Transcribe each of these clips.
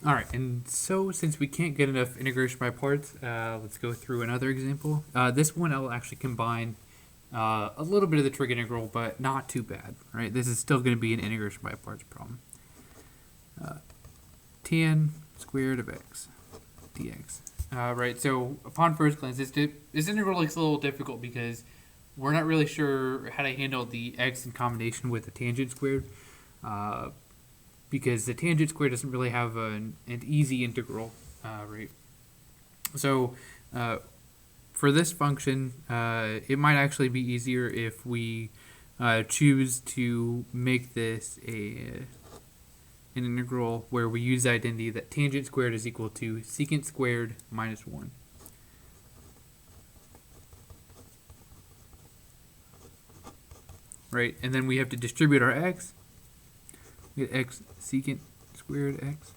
All right, and so since we can't get enough integration by parts, let's go through another example. This one I'll actually combine a little bit of the trig integral, but not too bad, right? This is still going to be an integration by parts problem. Tan squared of x dx. Right, so upon first glance, this integral looks a little difficult because we're not really sure how to handle the x in combination with the tangent squared. Because the tangent squared doesn't really have an easy integral, right? So for this function, it might actually be easier if we choose to make this an integral where we use the identity that tangent squared is equal to secant squared minus 1. Right, and then we have to distribute our x. We get x secant squared x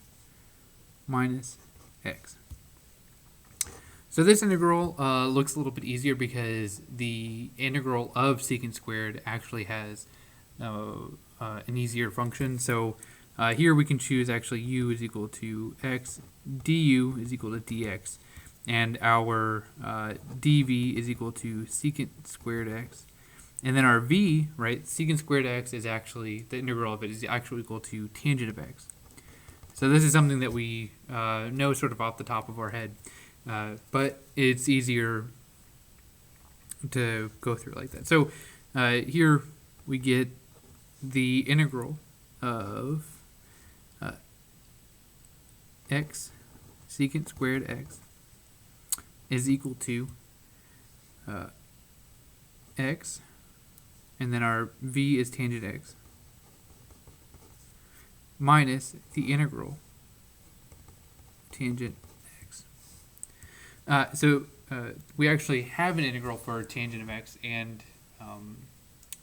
minus x. So this integral looks a little bit easier because the integral of secant squared actually has an easier function. So here we can choose actually u is equal to x, du is equal to dx, and our dv is equal to secant squared x. And then our v, right, secant squared x is actually, the integral of it is actually equal to tangent of x. So this is something that we know sort of off the top of our head, but it's easier to go through like that. So here we get the integral of x secant squared x is equal to x, and then our v is tangent x, minus the integral tangent x. So we actually have an integral for tangent of x, and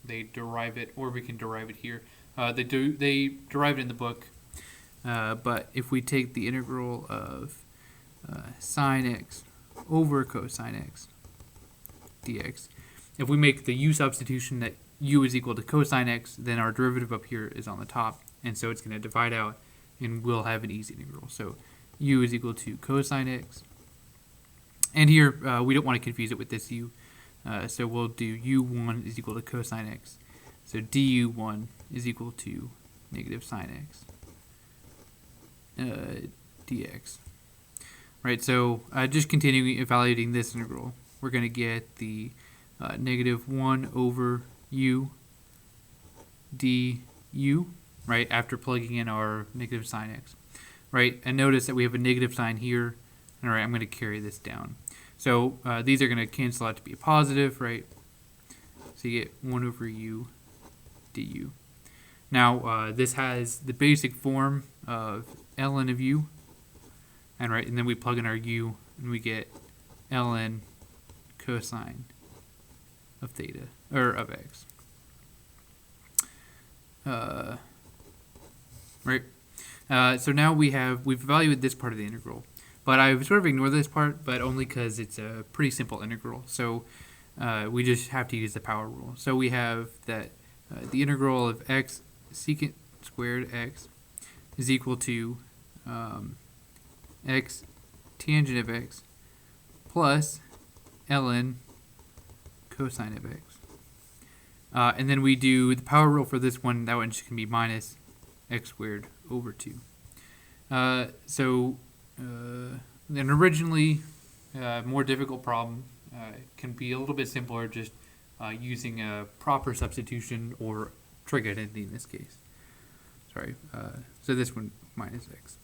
they derive it, or we can derive it here. They derive it in the book, but if we take the integral of sine x over cosine x dx, if we make the u substitution that u is equal to cosine x, then our derivative up here is on the top, and so it's going to divide out, and we'll have an easy integral. So u is equal to cosine x, and here we don't want to confuse it with this u, so we'll do u1 is equal to cosine x, so du1 is equal to negative sine x dx. Right, so just continuing evaluating this integral, we're going to get the negative 1 over u du, right, after plugging in our negative sine x, right, and notice that we have a negative sign here. All right, I'm going to carry this down. So these are going to cancel out to be a positive, right, so you get 1 over u du. Now this has the basic form of ln of u, and right, and then we plug in our u, and we get ln cosine of theta, or of x. Right. So now we've evaluated this part of the integral, but I've sort of ignored this part, but only because it's a pretty simple integral. So we just have to use the power rule. So we have that the integral of x secant squared x is equal to x tangent of x plus ln cosine of x. And then we do the power rule for this one. That one just can be minus x squared over 2. Then originally, more difficult problem can be a little bit simpler, just using a proper substitution or trig identity in this case. Sorry. So this one minus x.